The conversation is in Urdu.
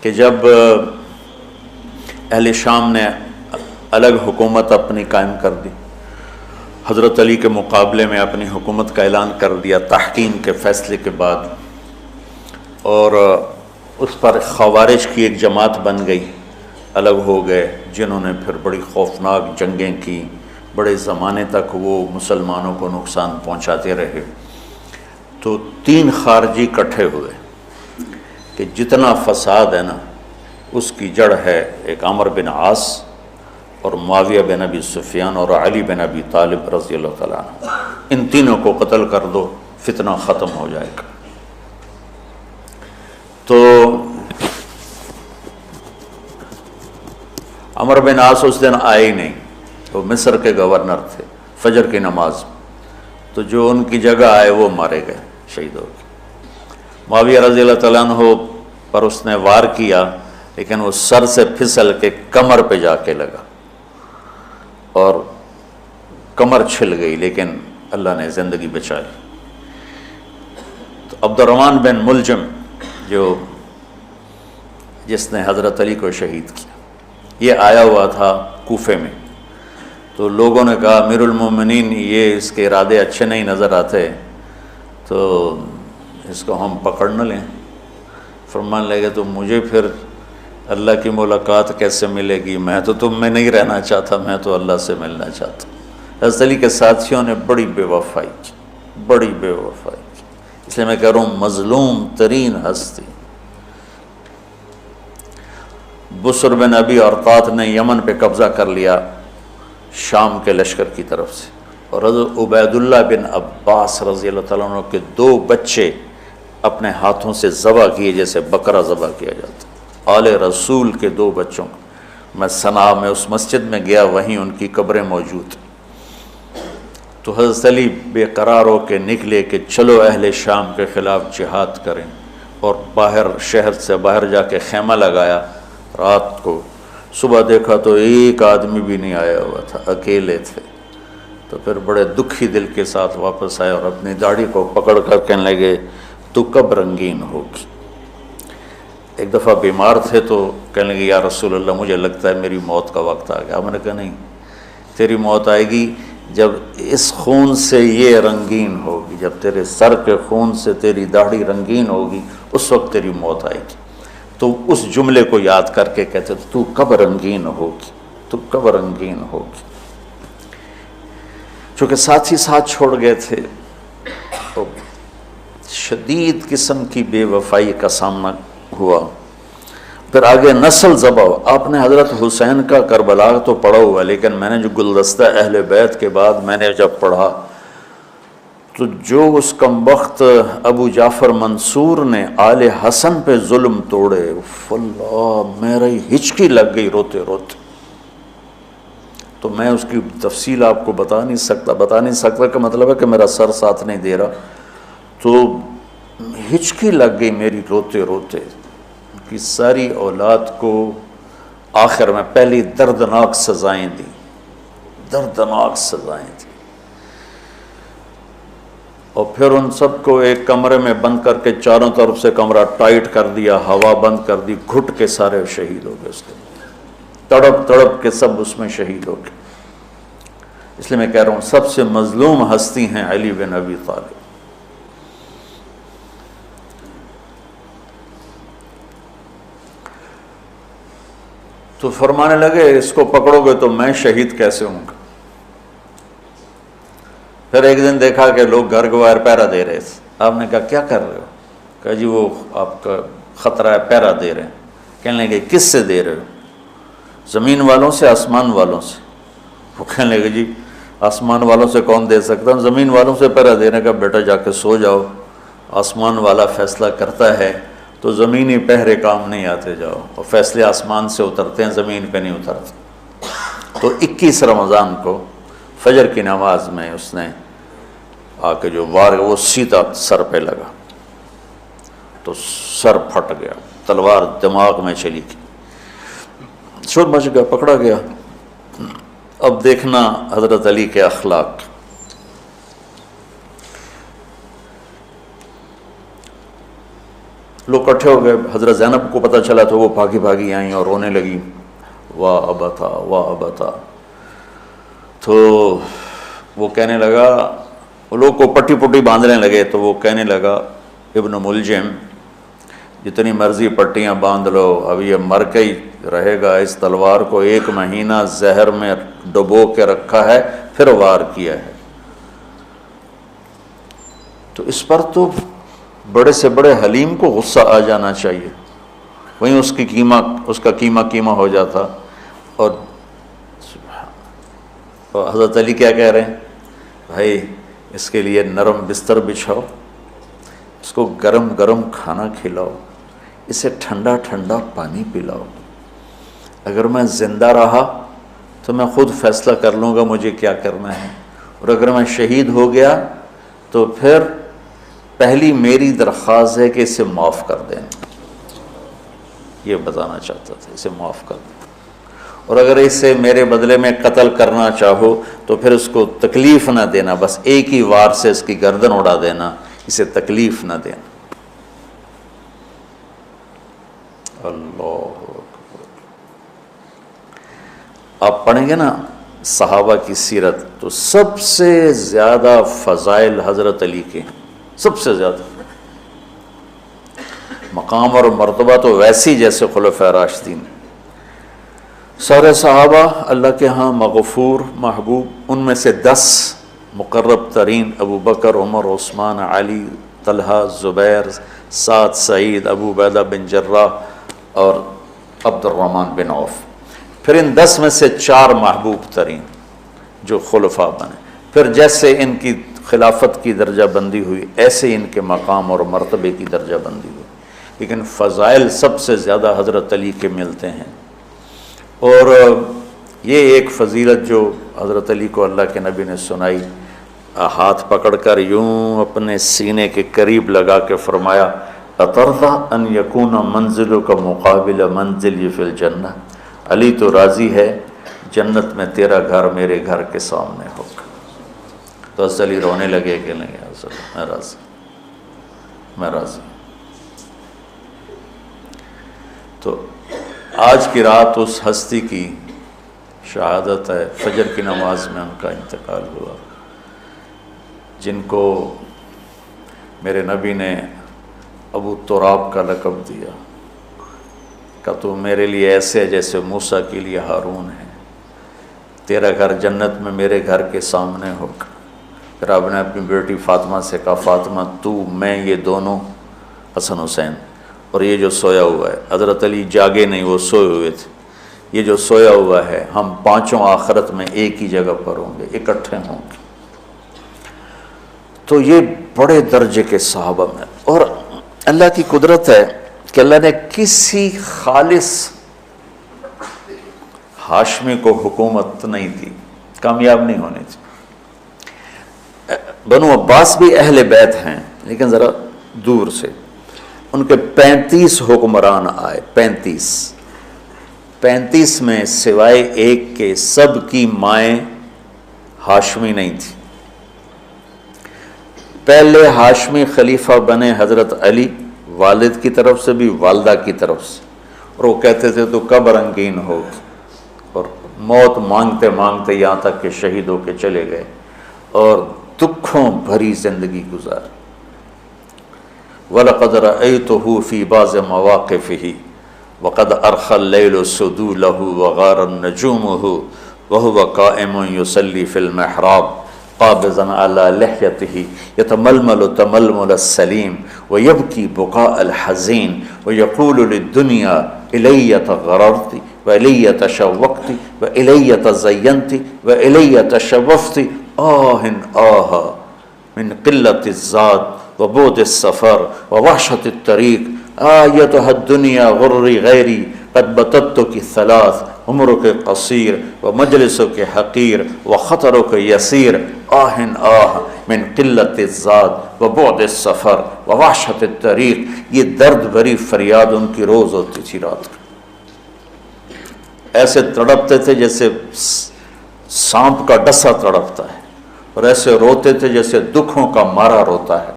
کہ جب اہل شام نے الگ حکومت اپنی قائم کر دی، حضرت علی کے مقابلے میں اپنی حکومت کا اعلان کر دیا تحکیم کے فیصلے کے بعد، اور اس پر خوارج کی ایک جماعت بن گئی، الگ ہو گئے، جنہوں نے پھر بڑی خوفناک جنگیں کی، بڑے زمانے تک وہ مسلمانوں کو نقصان پہنچاتے رہے۔ تو 3 خارجی اکٹھے ہوئے کہ جتنا فساد ہے نا اس کی جڑ ہے ایک عمرو بن عاص اور معاویہ بن ابی سفیان اور علی بن ابی طالب رضی اللہ تعالیٰ عنہ، ان تینوں کو قتل کر دو، فتنہ ختم ہو جائے گا۔ تو عمرو بن عاص اس دن آئے ہی نہیں، وہ مصر کے گورنر تھے، فجر کی نماز، تو جو ان کی جگہ آئے وہ مارے گئے، شہید ہو گئے۔ معاویہ رضی اللہ تعالیٰ عنہ پر اس نے وار کیا، لیکن وہ سر سے پھسل کے کمر پہ جا کے لگا اور کمر چھل گئی، لیکن اللہ نے زندگی بچا لی۔ تو عبد الرحمن بن ملجم جس نے حضرت علی کو شہید کیا، یہ آیا ہوا تھا کوفے میں، تو لوگوں نے کہا امیر المومنین یہ اس کے ارادے اچھے نہیں نظر آتے، تو اس کو ہم پکڑ نہ لیں۔ فرمان لگے تو مجھے پھر اللہ کی ملاقات کیسے ملے گی؟ میں تو تم میں نہیں رہنا چاہتا، میں تو اللہ سے ملنا چاہتا ہوں۔ حضرت علی کے ساتھیوں نے بڑی بے وفائی کی، بڑی بے وفائی کی، اس لیے میں کہہ رہا ہوں مظلوم ترین ہستی۔ بسر بن ابی ارطاط نے یمن پہ قبضہ کر لیا شام کے لشکر کی طرف سے، اور حضرت عبید اللہ بن عباس رضی اللہ تعالیٰ عنہ کے 2 بچے اپنے ہاتھوں سے ذبح کیے جیسے بکرا ذبح کیا جاتا۔ آل رسول کے 2 بچوں کو میں صنعاء میں اس مسجد میں گیا، وہیں ان کی قبریں موجود۔ تو حضرت علی بے قرار ہو کے نکلے کہ چلو اہل شام کے خلاف جہاد کریں، اور باہر شہر سے باہر جا کے خیمہ لگایا رات کو۔ صبح دیکھا تو ایک آدمی بھی نہیں آیا ہوا تھا، اکیلے تھے۔ تو پھر بڑے دکھی دل کے ساتھ واپس آئے اور اپنی داڑھی کو پکڑ کر کہنے لگے تو کب رنگین ہوگی؟ ایک دفعہ بیمار تھے تو کہنے لگے یا رسول اللہ مجھے لگتا ہے میری موت کا وقت آ گیا۔ میں نے کہا نہیں، تیری موت آئے گی جب اس خون سے یہ رنگین ہوگی، جب تیرے سر کے خون سے تیری داڑھی رنگین ہوگی اس وقت تیری موت آئے گی۔ تو اس جملے کو یاد کر کے کہتے تو کب رنگین ہوگی، تو کب رنگین ہوگی۔ چونکہ ساتھ ہی ساتھ چھوڑ گئے تھے تو شدید قسم کی بے وفائی کا سامنا ہوا۔ پھر آگے نسل ذبح ہوا۔ آپ نے حضرت حسین کا کربلا تو پڑھا ہوا، لیکن میں نے جو گلدستہ اہل بیت کے بعد میں نے جب پڑھا تو جو اس کمبخت ابو جعفر منصور نے آل حسن پہ ظلم توڑے، اللہ میری ہچکی لگ گئی روتے روتے۔ تو میں اس کی تفصیل آپ کو بتا نہیں سکتا کا مطلب ہے کہ میرا سر ساتھ نہیں دے رہا۔ تو ہچکی لگ گئی میری روتے روتے کہ ساری اولاد کو آخر میں پہلی دردناک سزائیں دی، دردناک سزائیں دی، اور پھر ان سب کو ایک کمرے میں بند کر کے چاروں طرف سے کمرہ ٹائٹ کر دیا، ہوا بند کر دی، گھٹ کے سارے شہید ہو گئے، اس کے تڑپ تڑپ کے سب اس میں شہید ہو گئے۔ اس لیے میں کہہ رہا ہوں سب سے مظلوم ہستی ہیں علی بن ابی طالب۔ تو فرمانے لگے اس کو پکڑو گے تو میں شہید کیسے ہوں گا؟ پھر ایک دن دیکھا کہ لوگ گھر کے باہر پہرا دے رہے تھے۔ آپ نے کہا کیا کر رہے ہو؟ کہا جی وہ آپ کا خطرہ ہے، پہرا دے رہے ہیں۔ کہنے لگے کس سے دے رہے ہو؟ زمین والوں سے، آسمان والوں سے؟ وہ کہنے لگے جی آسمان والوں سے کون دے سکتا، زمین والوں سے پہرا دینے کا۔ بیٹا جا کے سو جاؤ، آسمان والا فیصلہ کرتا ہے، تو زمینی پہرے کام نہیں آتے، جاؤ، اور فیصلے آسمان سے اترتے ہیں، زمین پہ نہیں اترتے۔ تو 21 رمضان کو فجر کی نماز میں اس نے آ کے جو وار وہ سیدھا سر پہ لگا تو سر پھٹ گیا، تلوار دماغ میں چلی گئی، شور مچ گیا، پکڑا گیا۔ اب دیکھنا حضرت علی کے اخلاق، لوگ اکٹھے ہو گئے. حضرت زینب کو پتہ چلا تو وہ بھاگی بھاگی آئیں اور رونے لگی، واہ ابتا واہ ابتا. تو وہ کہنے لگا، وہ لوگ کو پٹی پٹی باندھنے لگے تو وہ کہنے لگا ابن ملجم جتنی مرضی پٹیاں باندھ لو، اب یہ مر کے ہی رہے گا. اس تلوار کو 1 مہینہ زہر میں ڈبو کے رکھا ہے پھر وار کیا ہے. تو اس پر تو بڑے سے بڑے حلیم کو غصہ آ جانا چاہیے. وہیں اس کا قیمہ ہو جاتا. اور حضرت علی کیا کہہ رہے ہیں؟ بھائی اس کے لیے نرم بستر بچھاؤ، اس کو گرم گرم کھانا کھلاؤ، اسے ٹھنڈا ٹھنڈا پانی پلاؤ. اگر میں زندہ رہا تو میں خود فیصلہ کر لوں گا مجھے کیا کرنا ہے، اور اگر میں شہید ہو گیا تو پھر پہلی میری درخواست ہے کہ اسے معاف کر دیں. یہ بتانا چاہتا تھا، اسے معاف کر دیں. اور اگر اسے میرے بدلے میں قتل کرنا چاہو تو پھر اس کو تکلیف نہ دینا، بس ایک ہی وار سے اس کی گردن اڑا دینا، اسے تکلیف نہ دینا. اللہ اکبر. آپ پڑھیں گے نا صحابہ کی سیرت تو سب سے زیادہ فضائل حضرت علی کے، سب سے زیادہ مقام اور مرتبہ تو ویسی جیسے خلفائے راشدین. سارے صحابہ اللہ کے ہاں مغفور محبوب، ان میں سے 10 مقرب ترین ابو بکر، عمر، عثمان، علی، طلحہ، زبیر، سعد، سعید، ابو عبیدہ بن جراح اور عبد الرحمن بن عوف. پھر ان 10 میں سے 4 محبوب ترین جو خلفاء بنے. پھر جیسے ان کی خلافت کی درجہ بندی ہوئی ایسے ان کے مقام اور مرتبے کی درجہ بندی ہوئی. لیکن فضائل سب سے زیادہ حضرت علی کے ملتے ہیں. اور یہ ایک فضیلت جو حضرت علی کو اللہ کے نبی نے سنائی، ہاتھ پکڑ کر یوں اپنے سینے کے قریب لگا کے فرمایا، اَتَرْضَىٰ أَن يَكُونَ مَنزِلُكَ مُقَابِلَ مَنزِلِي فِي الْجَنَّةِ. علی تو راضی ہے جنت میں تیرا گھر میرے گھر کے سامنے ہوگا. تو حضرت علی رونے لگے کہ نہیں حضرت میں راضی، میں راضی. تو آج کی رات اس ہستی کی شہادت ہے، فجر کی نماز میں ان کا انتقال ہوا، جن کو میرے نبی نے ابو تراب کا لقب دیا کہ تو میرے لیے ایسے جیسے موسیٰ کے لیے ہارون ہے. تیرا گھر جنت میں میرے گھر کے سامنے ہوگا. پھر آپ نے اپنی بیٹی فاطمہ سے کہا، فاطمہ تو میں یہ دونوں، حسن حسین، اور یہ جو سویا ہوا ہے، حضرت علی جاگے نہیں، وہ سوئے ہوئے تھے، یہ جو سویا ہوا ہے ہم پانچوں آخرت میں ایک ہی جگہ پر ہوں گے، اکٹھے ہوں گے. تو یہ بڑے درجے کے صحابہ میں. اور اللہ کی قدرت ہے کہ اللہ نے کسی خالص ہاشمی کو حکومت نہیں دی، کامیاب نہیں ہونے تھی. بنو عباس بھی اہل بیت ہیں لیکن ذرا دور سے. ان کے 35 حکمران آئے، 35 میں سوائے ایک کے سب کی مائیں ہاشمی نہیں تھی. پہلے ہاشمی خلیفہ بنے حضرت علی، والد کی طرف سے بھی والدہ کی طرف سے. اور وہ کہتے تھے تو کب رنگین ہوگی، اور موت مانگتے مانگتے یہاں تک کہ شہید ہو کے چلے گئے اور دکھوں بھری زندگی گزار. وَلَقَدْ رَأَيْتُهُ فِي بَعْضِ مَوَاقِفِهِ وَقَدْ أَرْخَى اللَّيْلُ سُدُولَهُ وَغَارَتْ نُجُومُهُ وَهُوَ قَائِمٌ يُصَلِّي فِي الْمِحْرَابِ قَابِضًا عَلَى لِحْيَتِهِ يَتَمَلْمَلُ تَمَلْمُلَ السَّلِيمِ وَيَبْكِي بُكَاءَ الْحَزِينِ وَيَقُولُ لِلدُّنْيَا إِلَيَّ تَغَرَرْتِ وَإِلَيَّ تَشَوَّقْتِ وَإِلَيَّ تَزَيَّنْتِ وَإِلَيَّ تَشَوَّفْتِ آهٍ آه من قلة الزاد وبعد السفر ووحشة الطريق. آيتها الدنيا غري غيري قد بتتك الثلاث عمرك قصير ومجلسك حقير وخطرك يسير. آه من قلة الزاد وبعد السفر ووحشة الطريق. یہ درد بھری فریاد ان کی روز ہوتی تھی رات کو. ایسے تڑپتے تھے جیسے سانپ کا ڈسا تڑپتا ہے، اور ایسے روتے تھے جیسے دکھوں کا مارا روتا ہے.